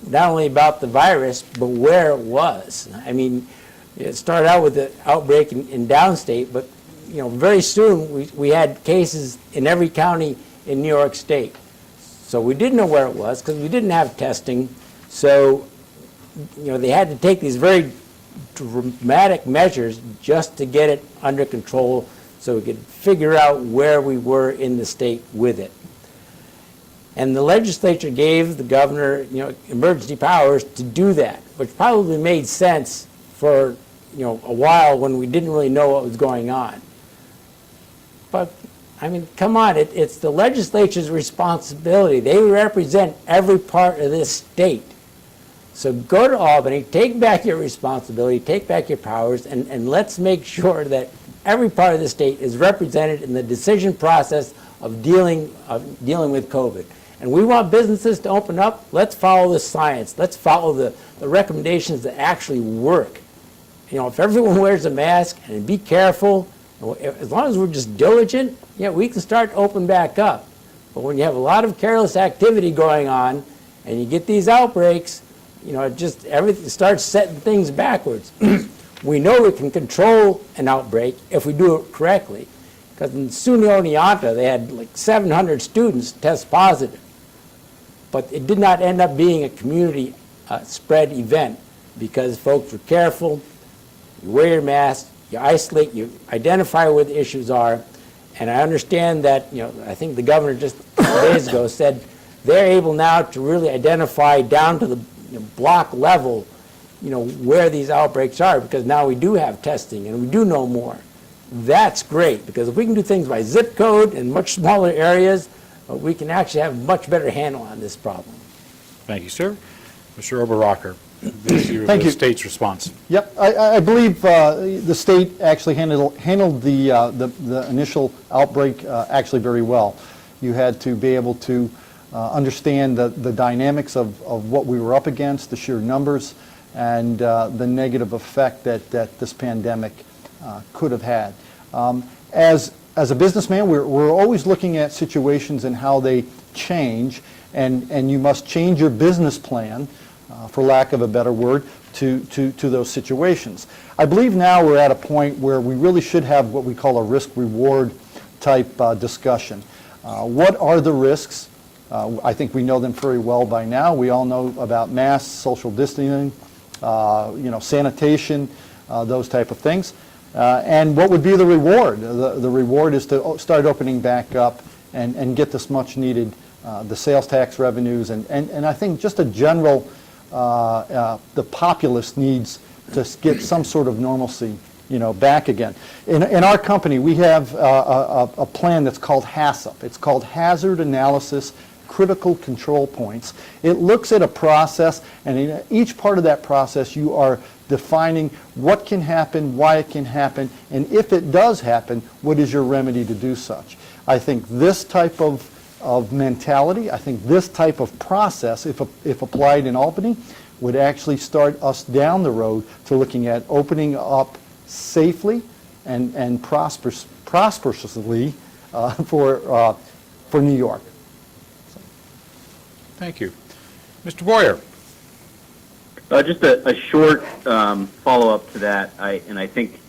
not only about the virus, but where it was. It started out with the outbreak in downstate, but very soon we had cases in every county in New York State. So we didn't know where it was because we didn't have testing. So they had to take these very dramatic measures just to get it under control so we could figure out where we were in the state with it. And the legislature gave the governor, emergency powers to do that, which probably made sense for, a while when we didn't really know what was going on. But, I mean, come on, it's the legislature's responsibility. They represent every part of this state. So go to Albany, take back your responsibility, take back your powers, and let's make sure that every part of the state is represented in the decision process of dealing with COVID. And we want businesses to open up. Let's follow the science. Let's follow the recommendations that actually work. If everyone wears a mask and be careful, as long as we're just diligent, we can start to open back up. But when you have a lot of careless activity going on and you get these outbreaks, everything starts setting things backwards. We know we can control an outbreak if we do it correctly. Because in SUNY Oneonta, they had like 700 students test positive. But it did not end up being a community spread event because folks were careful, you wear your mask, you isolate, you identify where the issues are. And I understand that, I think the governor just 2 days ago said they're able now to really identify down to the block level, where these outbreaks are, because now we do have testing and we do know more. That's great, because if we can do things by zip code in much smaller areas, we can actually have a much better handle on this problem. Thank you, sir. Mr. Oberacker, Thank you. the state's response. Yep, I believe the state actually handled the initial outbreak actually very well. You had to be able to understand the dynamics of what we were up against, the sheer numbers, and the negative effect that this pandemic could have had. As a businessman, we're always looking at situations and how they change, and you must change your business plan, for lack of a better word, to those situations. I believe now we're at a point where we really should have what we call a risk-reward type discussion. What are the risks? I think we know them very well by now. We all know about masks, social distancing, sanitation, those type of things. And what would be the reward? The reward is to start opening back up and get this much needed, the sales tax revenues, and I think just a general, the populace needs to get some sort of normalcy, back again. In our company, we have a plan that's called HACCP. It's called Hazard Analysis Critical Control Points. It looks at a process, and in each part of that process, you are defining what can happen, why it can happen, and if it does happen, what is your remedy to do such. I think this type of mentality, I think this type of process, if applied in Albany, would actually start us down the road to looking at opening up safely and prosperously for New York. Thank you. Mr. Boyer. Just a short follow-up to that, I think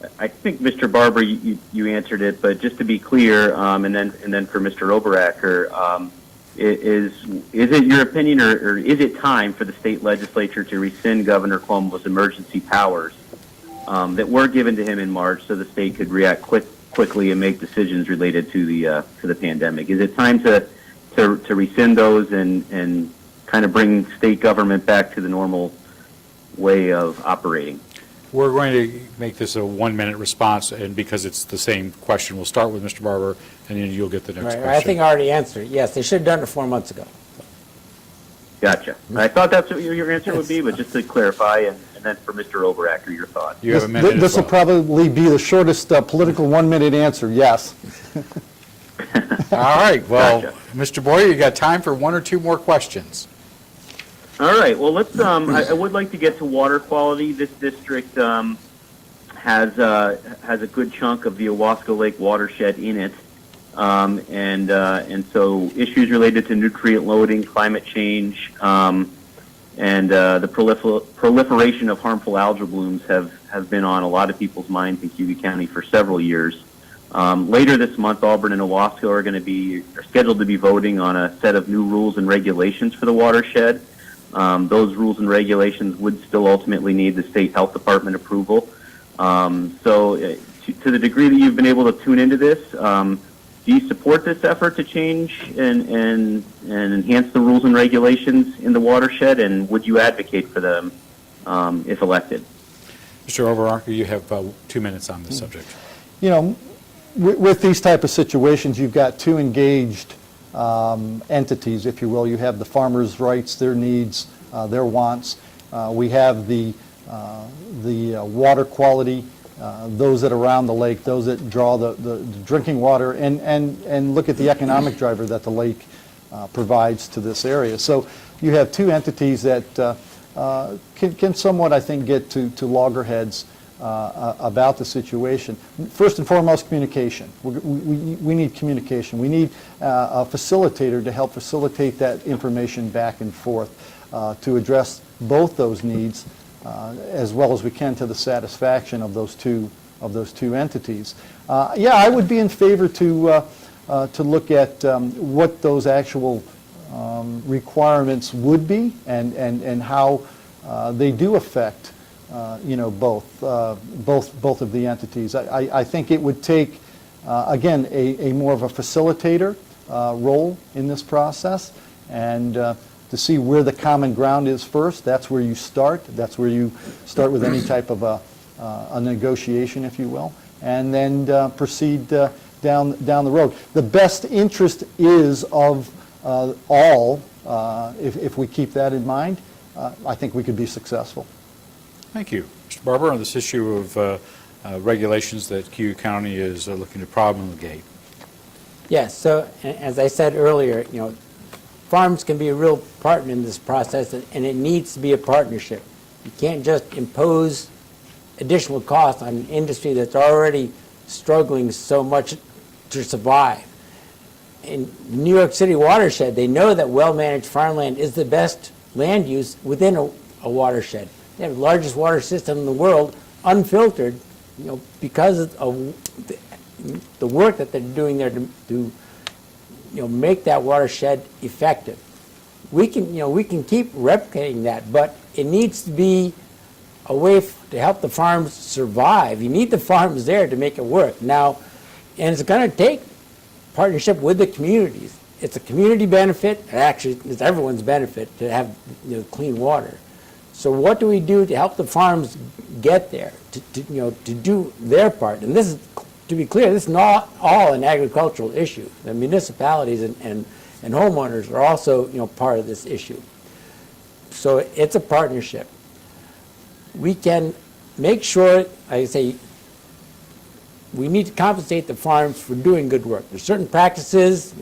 Mr. Barber, you answered it, but just to be clear, and then for Mr. Oberacker, is it your opinion, or is it time for the state legislature to rescind Governor Cuomo's emergency powers that were given to him in March, so the state could react quickly and make decisions related to the pandemic? Is it time to rescind those and kind of bring state government back to the normal way of operating? We're going to make this a 1-minute response, and because it's the same question, we'll start with Mr. Barber, and then you'll get the next question. I think I already answered it. Yes, they should have done it 4 months ago. Gotcha. I thought that's what your answer would be, but just to clarify, and then for Mr. Oberacker, your thoughts. You have a minute. This will probably be the shortest political 1-minute answer, yes. All right. Well, Gotcha. Mr. Boyer, you got time for 1 or 2 more questions. All right. Well, let's. I would like to get to water quality. This district has a good chunk of the Owasco Lake watershed in it, and so issues related to nutrient loading, climate change, and the proliferation of harmful algal blooms have been on a lot of people's minds in Cuyahoga County for several years. Later this month, Auburn and Owasco are scheduled to be voting on a set of new rules and regulations for the watershed. Those rules and regulations would still ultimately need the state health department approval. To the degree that you've been able to tune into this, do you support this effort to change and enhance the rules and regulations in the watershed, and would you advocate for them if elected? Mr. Oberacker, you have 2 minutes on this subject. You know, with these type of situations, you've got two engaged entities, if you will. You have the farmers' rights, their needs, their wants. We have the water quality, those that are around the lake, those that draw the drinking water, and look at the economic driver that the lake provides to this area. So you have two entities that can somewhat, I think, get to loggerheads about the situation. First and foremost, communication. We need communication. We need a facilitator to help facilitate that information back and forth to address both those needs as well as we can to the satisfaction of those two entities. Yeah, I would be in favor to look at what those actual requirements would be and how they do affect both of the entities. I think it would take again a more of a facilitator role in this process, and to see where the common ground is first. That's where you start. That's where you start with any type of a negotiation, if you will, and then proceed down the road. The best interest is of all. If we keep that in mind, I think we could be successful. Thank you. Mr. Barber, on this issue of regulations that Cuyahoga County is looking to promulgate. Yes, so as I said earlier, farms can be a real partner in this process, and it needs to be a partnership. You can't just impose additional costs on an industry that's already struggling so much to survive. In New York City watershed, they know that well-managed farmland is the best land use within a watershed. They have the largest water system in the world, unfiltered, because of the work that they're doing there to make that watershed effective. We can keep replicating that, but it needs to be a way to help the farms survive. You need the farms there to make it work. Now, and it's going to take partnership with the communities. It's a community benefit, and actually it's everyone's benefit to have clean water. So what do we do to help the farms get there, to do their part? And this is, to be clear, this is not all an agricultural issue. The municipalities and homeowners are also part of this issue. So it's a partnership. We can make sure, like I say, we need to compensate the farms for doing good work. There's certain practices,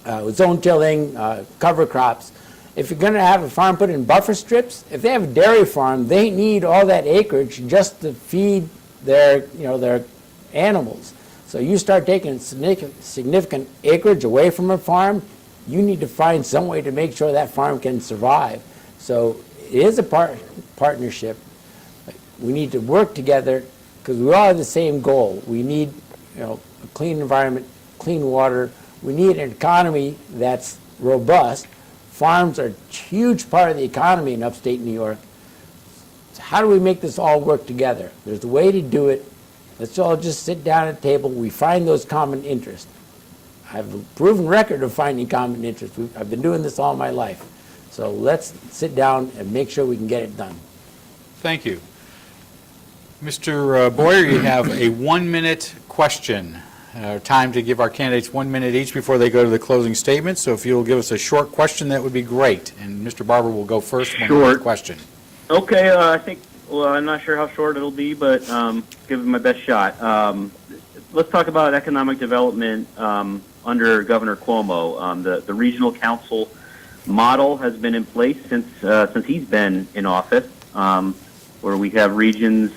zone tilling, cover crops. If you're going to have a farm put in buffer strips, if they have a dairy farm, they need all that acreage just to feed their animals. So you start taking significant acreage away from a farm, you need to find some way to make sure that farm can survive. So it is a partnership. We need to work together because we all have the same goal. We need a clean environment, clean water. We need an economy that's robust. Farms are a huge part of the economy in upstate New York. So how do we make this all work together? There's a way to do it. Let's all just sit down at a table. We find those common interests. I have a proven record of finding common interests. I've been doing this all my life. So let's sit down and make sure we can get it done. Thank you. Mr. Boyer, you have a 1-minute question. Time to give our candidates 1 minute each before they go to the closing statement. So if you'll give us a short question, that would be great. And Mr. Barber will go first. Short Question. Okay, I think, I'm not sure how short it'll be, but give it my best shot. Let's talk about economic development under Governor Cuomo. The regional council model has been in place since he's been in office, where we have regions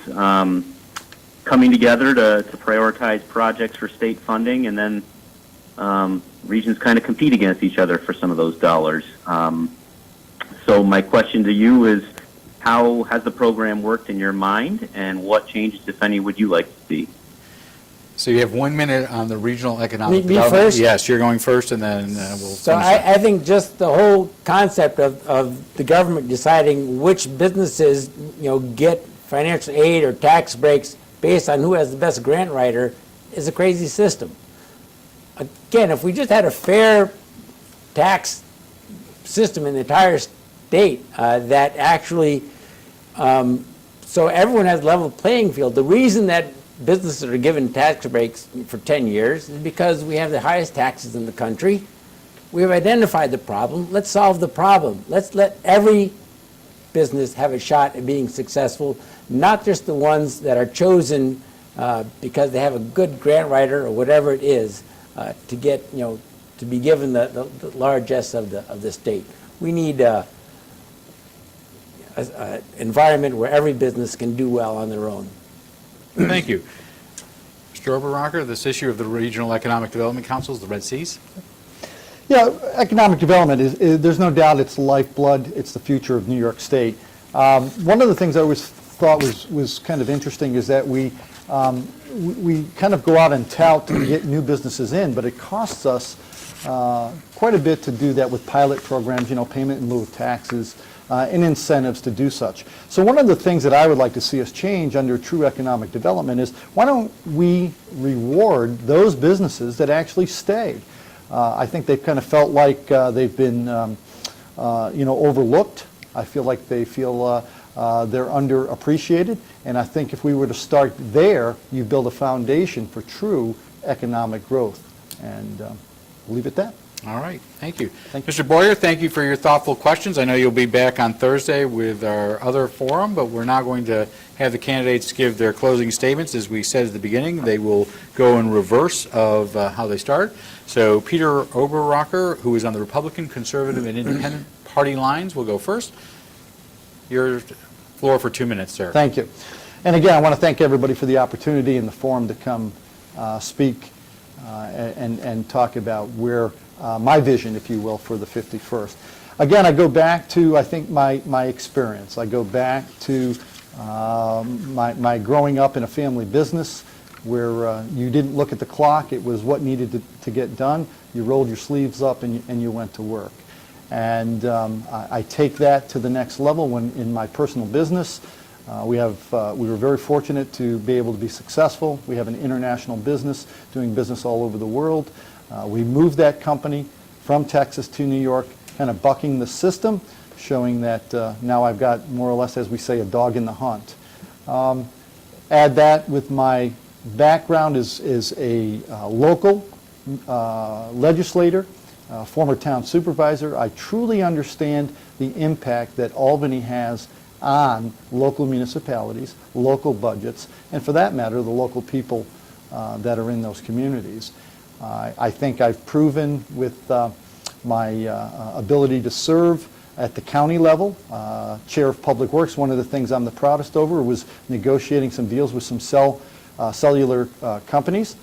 coming together to prioritize projects for state funding, and then regions kind of compete against each other for some of those dollars. So So my question to you is, how has the program worked in your mind, and what changes, if any, would you like to see? So you have 1 minute on the regional economic Me development. first? Yes, you're going first, and then we'll So finish up. I think just the whole concept of the government deciding which businesses, get financial aid or tax breaks based on who has the best grant writer is a crazy system. Again, if we just had a fair tax system in the entire state that actually, so everyone has a level playing field. The reason that businesses are given tax breaks for 10 years is because we have the highest taxes in the country. We have identified the problem. Let's solve the problem. Let's let every business have a shot at being successful, not just the ones that are chosen because they have a good grant writer or whatever it is to get, to be given the largesse of the state. We need an environment where every business can do well on their own. Thank you. Mr. Oberacker, this issue of the Regional Economic Development Councils, the Red Seas. Yeah, economic development there's no doubt it's the lifeblood, it's the future of New York State. One of the things I always thought was kind of interesting is that we kind of go out and tout to get new businesses in, but it costs us quite a bit to do that with pilot programs, payment in lieu of taxes, and incentives to do such. So one of the things that I would like to see us change under true economic development is, why don't we reward those businesses that actually stay? I think they've kind of felt like they've been overlooked. I feel like they feel they're underappreciated, and I think if we were to start there, you build a foundation for true economic growth. And we'll leave it at that. All right, thank you. Thank you. Mr. Boyer, thank you for your thoughtful questions. I know you'll be back on Thursday with our other forum, but we're now going to have the candidates give their closing statements. As we said at the beginning, they will go in reverse of how they start. So Peter Oberacker, who is on the Republican, Conservative, and Independent party lines, will go first. Your floor for 2 minutes, sir. Thank you. And again, I want to thank everybody for the opportunity and the forum to come speak and talk about where my vision, if you will, for the 51st. Again, I go back to, I think, my experience. I go back to my growing up in a family business where you didn't look at the clock. It was what needed to get done. You rolled your sleeves up and you went to work. And I take that to the next level when in my personal business. We were very fortunate to be able to be successful. We have an international business doing business all over the world. We moved that company from Texas to New York, kind of bucking the system, showing that now I've got more or less, as we say, a dog in the hunt. Add that with my background is a local legislator, former town supervisor. I truly understand the impact that Albany has on local municipalities, local budgets, and for that matter, the local people that are in those communities. I think I've proven with my ability to serve at the county level, Chair of Public Works. One of the things I'm the proudest over was negotiating some deals with some cellular companies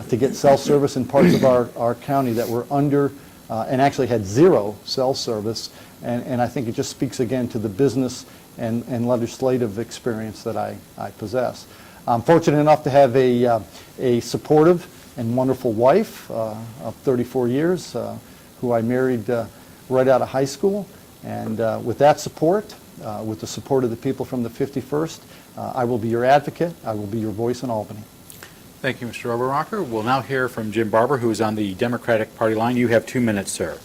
to get cell service in parts of our county that were under and actually had zero cell service. And I think it just speaks again to the business and legislative experience that I possess. I'm fortunate enough to have a supportive and wonderful wife of 34 years who I married right out of high school. And with that support, with the support of the people from the 51st, I will be your advocate. I will be your voice in Albany. Thank you, Mr. Oberacker. We'll now hear from Jim Barber, who is on the Democratic Party line. You have 2 minutes, sir.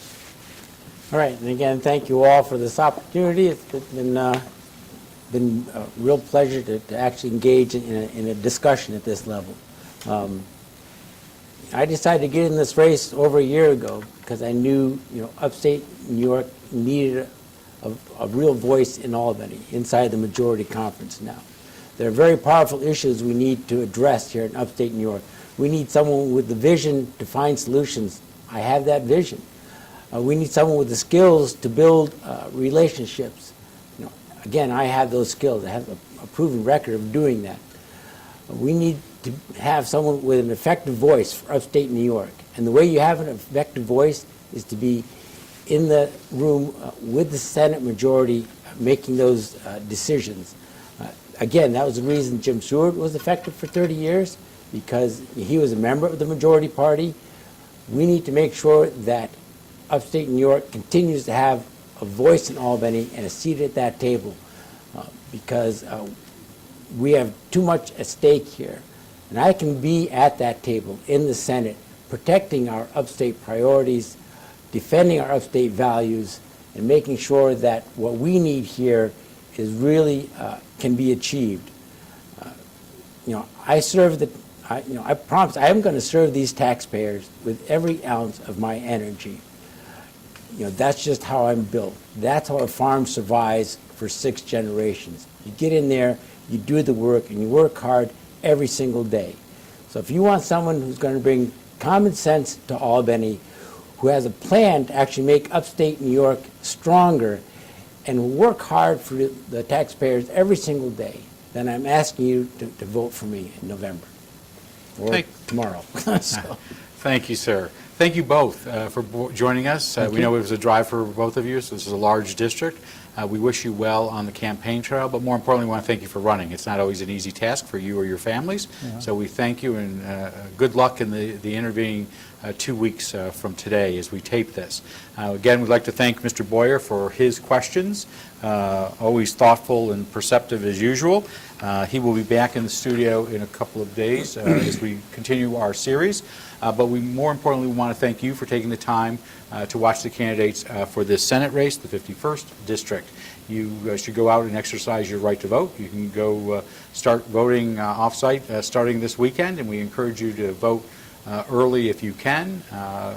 All right, and again, thank you all for this opportunity. It's been a real pleasure to actually engage in a discussion at this level. I decided to get in this race over a year ago because I knew, upstate New York needed a real voice in Albany, inside the majority conference now. There are very powerful issues we need to address here in upstate New York. We need someone with the vision to find solutions. I have that vision. We need someone with the skills to build relationships. Again, I have those skills. I have a proven record of doing that. We need to have someone with an effective voice for upstate New York. And the way you have an effective voice is to be in the room with the Senate majority making those decisions. Again, that was the reason Jim Seward was elected for 30 years, because he was a member of the majority party. We need to make sure that upstate New York continues to have a voice in Albany and a seat at that table, because we have too much at stake here. And I can be at that table in the Senate, protecting our upstate priorities, defending our upstate values, and making sure that what we need here is really can be achieved. I serve I promise I am going to serve these taxpayers with every ounce of my energy. That's just how I'm built. That's how a farm survives for 6 generations. You get in there, you do the work, and you work hard every single day. So if you want someone who's going to bring common sense to Albany, who has a plan to actually make upstate New York stronger and work hard for the taxpayers every single day, then I'm asking you to vote for me in November or tomorrow. So. Thank you, sir. Thank you both for joining us. We know it was a drive for both of you, so this is a large district. We wish you well on the campaign trail, but more importantly, we want to thank you for running. It's not always an easy task for you or your families, so we thank you, and good luck in the intervening 2 weeks from today as we tape this. Again, we'd like to thank Mr. Boyer for his questions, always thoughtful and perceptive as usual. He will be back in the studio in a couple of days as we continue our series. But we more importantly want to thank you for taking the time to watch the candidates for this Senate race, the 51st District. You should go out and exercise your right to vote. You can go start voting off-site starting this weekend, and we encourage you to vote early if you can,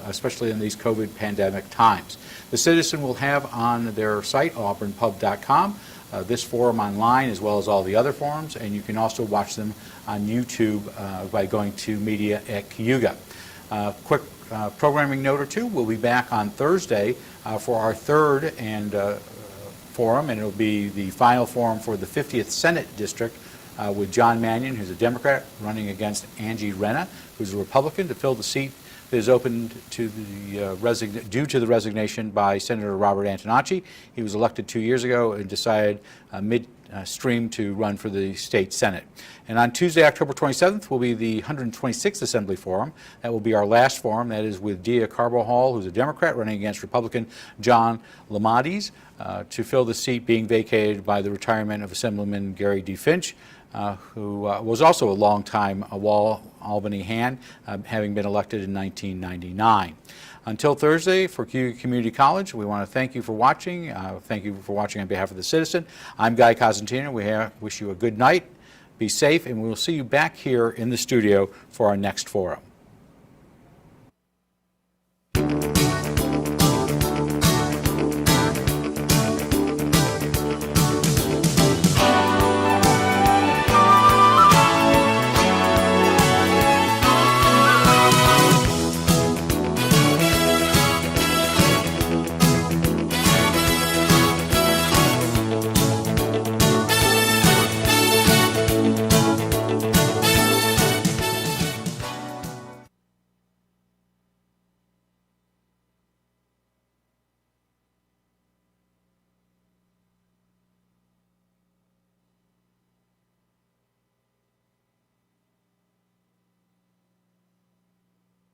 especially in these COVID pandemic times. The Citizen will have on their site, auburnpub.com, this forum online as well as all the other forums, and you can also watch them on YouTube by going to Media at Cayuga. Quick programming note or two, we'll be back on Thursday for our third forum, and it'll be the final forum for the 50th Senate District with John Mannion, who's a Democrat, running against Angie Renna, who's a Republican, to fill the seat that is opened to the due to the resignation by Senator Robert Antonacci. He was elected 2 years ago and decided midstream to run for the state Senate. And on Tuesday, October 27th, will be the 126th Assembly Forum. That will be our last forum. That is with Dia Carbajal, who's a Democrat, running against Republican John Lamades to fill the seat being vacated by the retirement of Assemblyman Gary D. Finch, who was also a longtime Albany hand, having been elected in 1999. Until Thursday, for Cayuga Community College, we want to thank you for watching. Thank you for watching on behalf of the Citizen. I'm Guy Cosentino. We wish you a good night, be safe, and we will see you back here in the studio for our next forum.